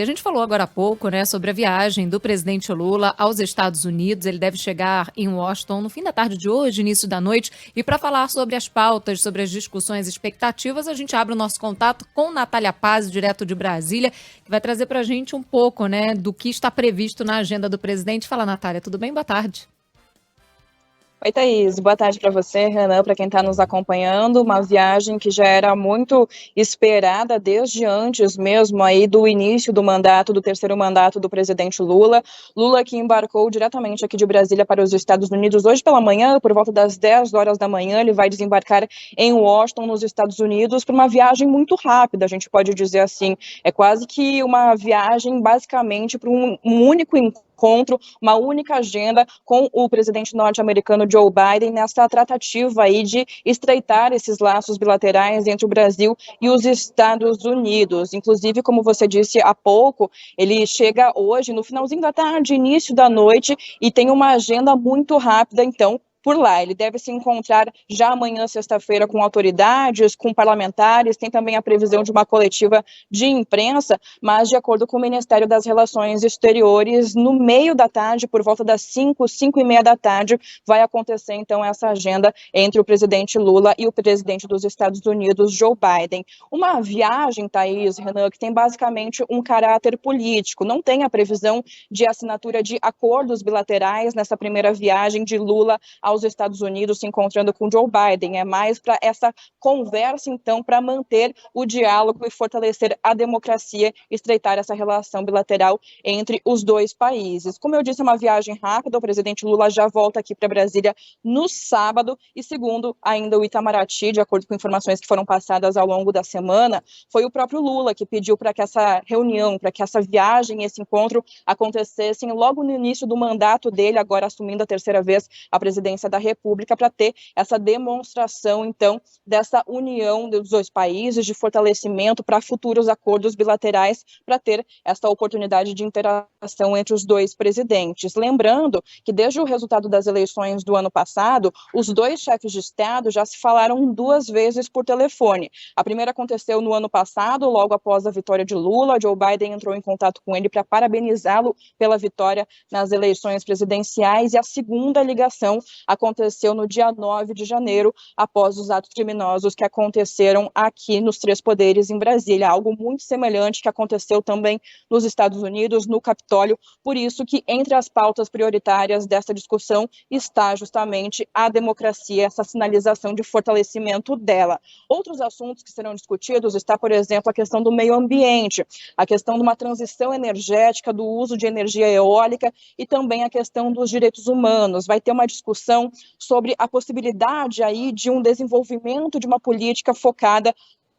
A gente falou agora há pouco, né, sobre a viagem do presidente Lula aos Estados Unidos. Ele deve chegar em Washington no fim da tarde de hoje, início da noite. E para falar sobre as pautas, sobre as discussões e expectativas, a gente abre o nosso contato com Natália Paz, direto de Brasília, que vai trazer para a gente um pouco, né, do que está previsto na agenda do presidente. Fala, Natália, tudo bem? Boa tarde. Oi, Thaís. Boa tarde para você, Renan, para quem está nos acompanhando. Uma viagem que já era muito esperada desde antes mesmo aí do início do mandato, do terceiro mandato do presidente Lula. Lula que embarcou diretamente aqui de Brasília para os Estados Unidos hoje pela manhã, por volta das 10 horas da manhã. Ele vai desembarcar em Washington, nos Estados Unidos, para uma viagem muito rápida, a gente pode dizer assim. É quase que uma viagem basicamente para um único encontro, uma única agenda com o presidente norte-americano Joe Biden nessa tratativa aí de estreitar esses laços bilaterais entre o Brasil e os Estados Unidos. Inclusive, como você disse há pouco, ele chega hoje no finalzinho da tarde, início da noite, e tem uma agenda muito rápida, então, por lá. Ele deve se encontrar já amanhã, sexta-feira, com autoridades, com parlamentares, tem também a previsão de uma coletiva de imprensa, mas de acordo com o Ministério das Relações Exteriores, no meio da tarde, por volta das 5h30 da tarde, vai acontecer então essa agenda entre o presidente Lula e o presidente dos Estados Unidos, Joe Biden. Uma viagem, Thaís, Renan, que tem basicamente um caráter político, não tem a previsão de assinatura de acordos bilaterais nessa primeira viagem de Lula aos Estados Unidos, se encontrando com Joe Biden. É mais para essa conversa, então, para manter o diálogo e fortalecer a democracia, estreitar essa relação bilateral entre os dois países. Como eu disse, é uma viagem rápida. O presidente Lula já volta aqui para Brasília no sábado e, segundo ainda o Itamaraty, de acordo com informações que foram passadas ao longo da semana, foi o próprio Lula que pediu para que essa reunião, para que essa viagem, esse encontro acontecessem logo no início do mandato dele, agora assumindo a terceira vez a presidência da República, para ter essa demonstração, então, dessa união dos dois países, de fortalecimento para futuros acordos bilaterais, para ter essa oportunidade de interação entre os dois presidentes. Lembrando que desde o resultado das eleições do ano passado, os dois chefes de Estado já se falaram 2 vezes por telefone. A primeira aconteceu no ano passado, logo após a vitória de Lula. Joe Biden entrou em contato com ele para parabenizá-lo pela vitória nas eleições presidenciais, e a segunda ligação aconteceu no dia 9 de janeiro, após os atos criminosos que aconteceram aqui nos Três Poderes, em Brasília. Algo muito semelhante que aconteceu também nos Estados Unidos, no Capitólio. Por isso que entre as pautas prioritárias dessa discussão está justamente a democracia, essa sinalização de fortalecimento dela. Outros assuntos que serão discutidos está, por exemplo, a questão do meio ambiente, a questão de uma transição energética, do uso de energia eólica e também a questão dos direitos humanos. Vai ter uma discussão sobre a possibilidade aí de um desenvolvimento de uma política focada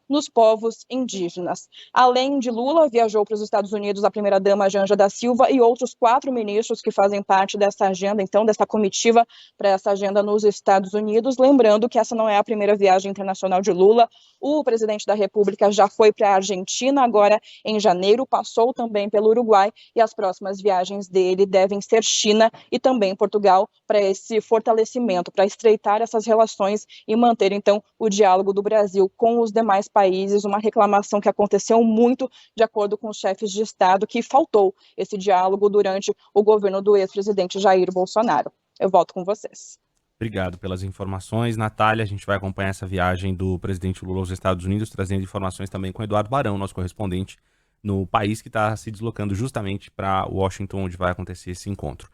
nos povos indígenas. Além de Lula, viajou para os Estados Unidos a primeira-dama Janja da Silva e outros 4 ministros que fazem parte dessa agenda, então, dessa comitiva para essa agenda nos Estados Unidos. Lembrando que essa não é a primeira viagem internacional de Lula. O presidente da República já foi para a Argentina, agora em janeiro, passou também pelo Uruguai, e as próximas viagens dele devem ser China e também Portugal, para esse fortalecimento, para estreitar essas relações e manter, então, o diálogo do Brasil com os demais países. Uma reclamação que aconteceu muito, de acordo com os chefes de Estado, que faltou esse diálogo durante o governo do ex-presidente Jair Bolsonaro. Eu volto com vocês. Obrigado pelas informações, Natália. A gente vai acompanhar essa viagem do presidente Lula aos Estados Unidos, trazendo informações também com Eduardo Barão, nosso correspondente no país, que está se deslocando justamente para Washington, onde vai acontecer esse encontro.